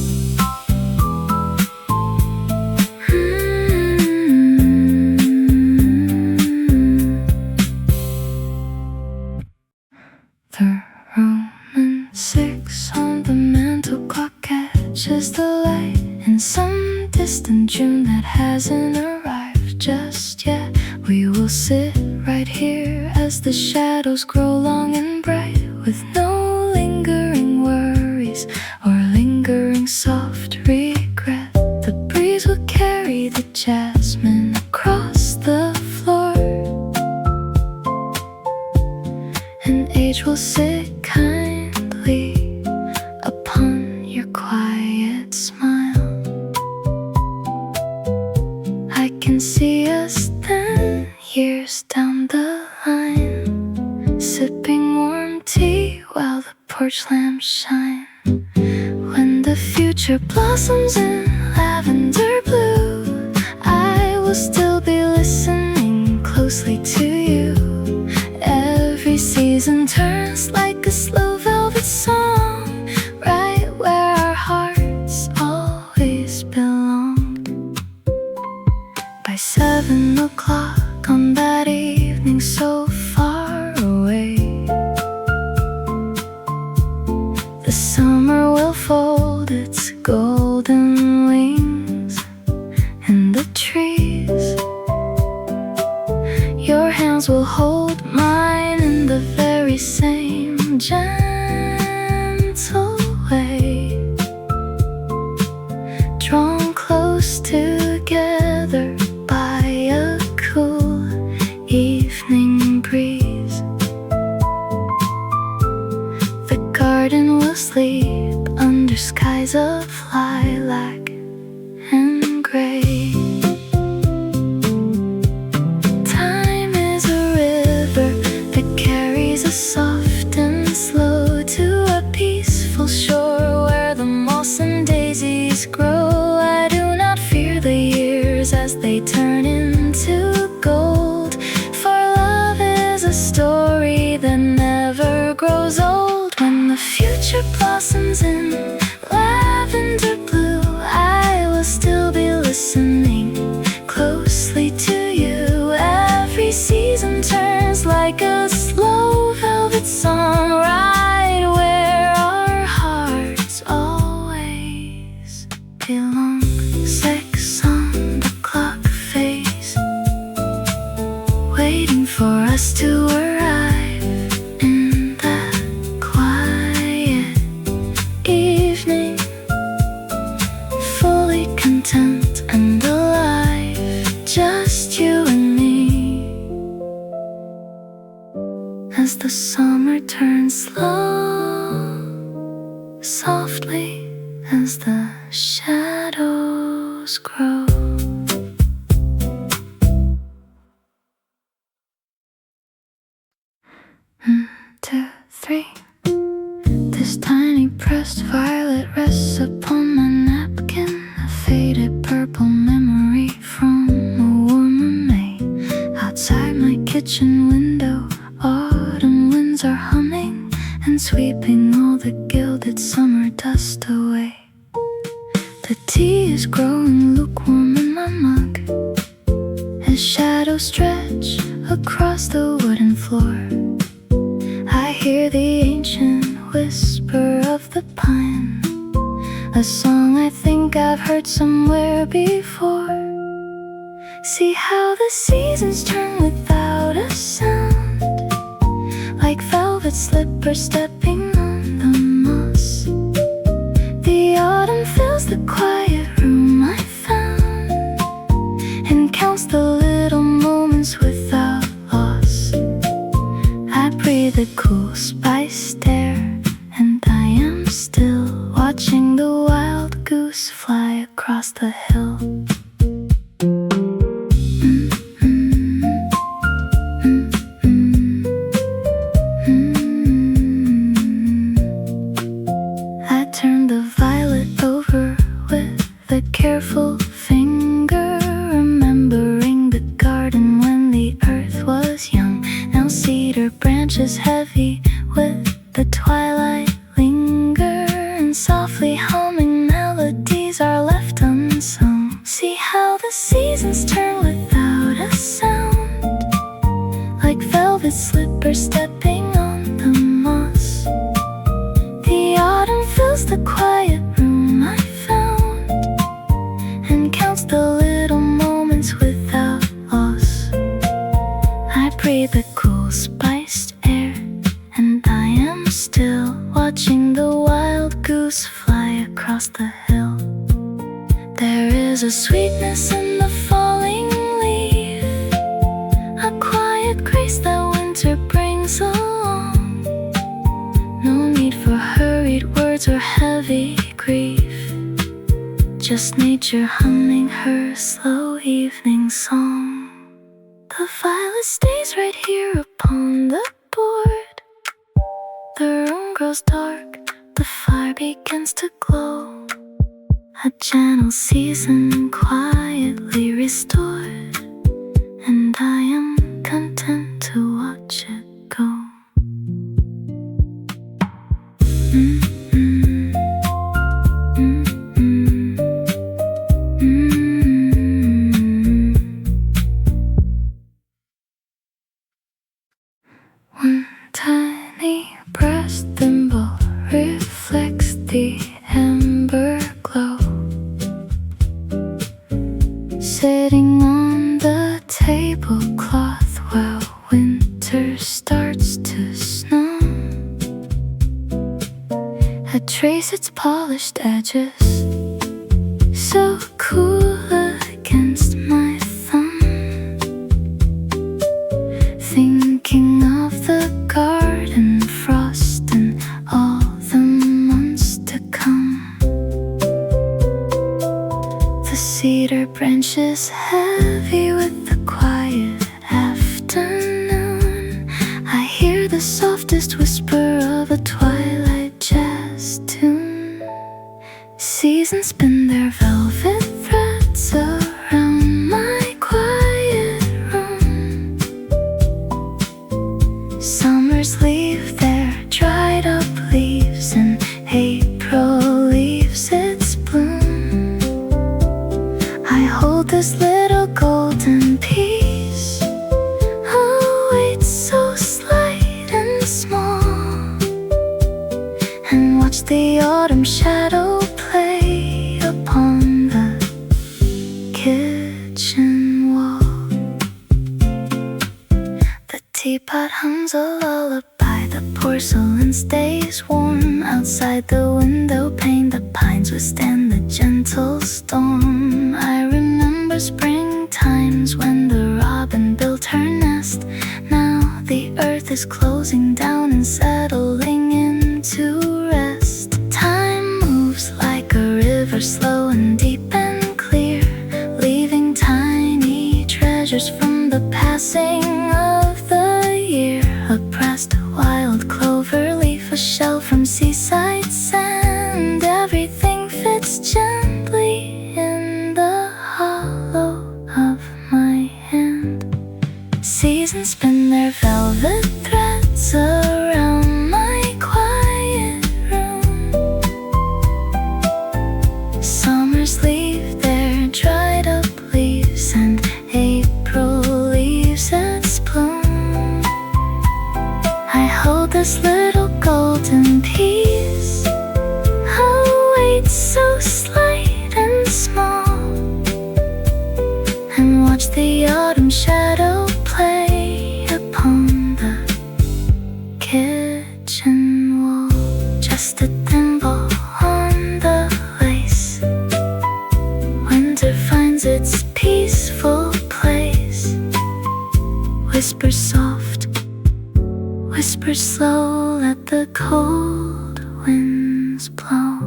The Roman 6 on the mantel clock catches the light in some distant June that hasn't arrived just yet. We will sit right here as the shadows grow long and bright, with no lingering worries or lingering soft regret. The breeze will carry the jasmine across the floor, and age will sit kindly upon your quiet smile. I can see us 10 years down the line, sipping warm tea while the porch lamps shine. When the future blossoms in lavender blue, I will still be listening closely to you. Every season turns like a slow velvet song, right where our hearts always belong. By 7 o'clock on that evening so far away, the summer will fold its golden wings in the trees. Your hands will hold mine in the very same gentle way, drawn close together by a cool evening breeze. The garden will sleep under skies of lilac and gray. Time is a river that carries us soft and slow to a peaceful shore where the moss and daisies grow. I do not fear the years as they turn into gold, for love is a story that never grows old. When the future blossoms in lavender blue, I will still be listening closely to you. Every season turns like a slow velvet song, right where our hearts always belong. 6 on the clock face, waiting for us to arrive in that quiet evening, fully content and alive, just you and me. As the summer turns slow, softly as the shadows grow. 1, 2, 3. This tiny pressed violet rests upon my napkin, a faded purple memory from a warmer May. Outside my kitchen window, autumn winds are humming and sweeping all the gilded summer dust away. The tea is growing lukewarm in my mug as shadows stretch across the wooden floor. I hear the ancient whisper of the pine, a song I think I've heard somewhere before. See how the seasons turn without a sound, like velvet slippers stepping on the moss. The autumn fills the quiet room I found and counts the slippers stepping on the moss. The autumn fills the quiet room I found and counts the little moments without loss. I breathe the cool spiced air and I am still watching the wild goose fly across the hill. There is a sweetness in the falling leaf, a quiet grace that winter brings along. No need for hurried words or heavy grief, just nature humming her slow evening song. The violet stays right here upon the board. The room grows dark, the fire begins to glow. A gentle season quietly restored, and I am content to watch it go. One tiny brass thimble reflects the amber glow, sitting on the tablecloth while winter starts to snow. I trace its polished edges, so cool against my thumb, thinking of the garden frost and all the months to come. The cedar branches heavy with the quiet afternoon. I hear the softest whisper of a twilight jazz tune. Seasons spin their velvet threads around my quiet room. Summers leave their dried up leaves and April leaves its bloom. I hold this little golden piece, a weight so slight and small, and watch the autumn shadow play upon the kitchen wall. The teapot hums a lullaby, the porcelain stays warm. Outside the window pane, the pines withstand the gentle storm. I remember spring times when the robin built her nest. Now the earth is closing down and settling into rest. Time moves like a river, slow and deep and clear, leaving tiny treasures from the passing of the year. A pressed wild clover leaf, a shell from seaside sand. Everything fits gently in the hollow of my hand. Seasons spin their velvet threads around my quiet room. Summers leave their dried up leaves and April leaves its bloom. I hold this little golden piece, a weight so slight and small, and watch the autumn shadow play upon the kitchen wall. Just a thimble on the lace, winter finds its peaceful place. Whisper soft, whisper slow, let the cold winds blow.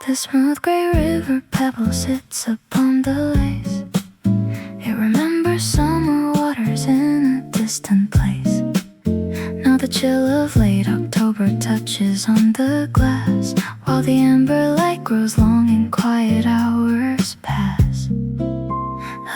The smooth gray river pebble sits upon the lace. It remembers summer waters in a distant place. Now the chill of late October touches on the glass, while the amber light grows long and quiet hours pass.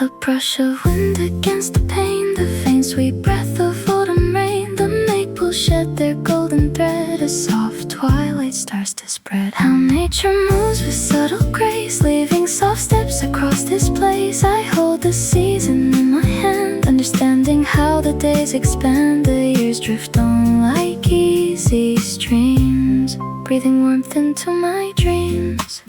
A brush of wind against the pane, the faint sweet breath of autumn rain. The maples shed their golden thread, a soft twilight starts to spread. how nature moves with subtle grace, leaving soft steps across this place. I hold the season in my hand, understanding how the days expand, the years drift on like easy streams, breathing warmth into my dreams.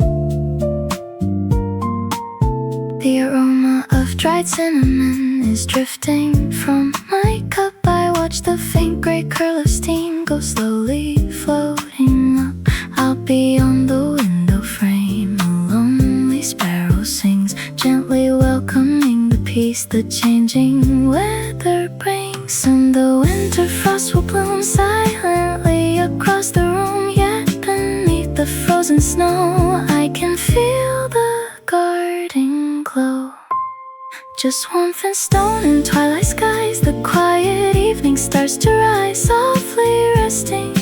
The aroma of dried cinnamon is drifting from my cup. I watch the faint gray curl of steam go slowly floating up. I'll be on the window frame. A lonely sparrow sings, gently welcoming the peace the changing weather brings. Soon the winter frost will bloom silently across the room, yet beneath the frozen snow I can feel the garden glow. Just warmth and stone and twilight skies, the quiet evening starts to rise, softly resting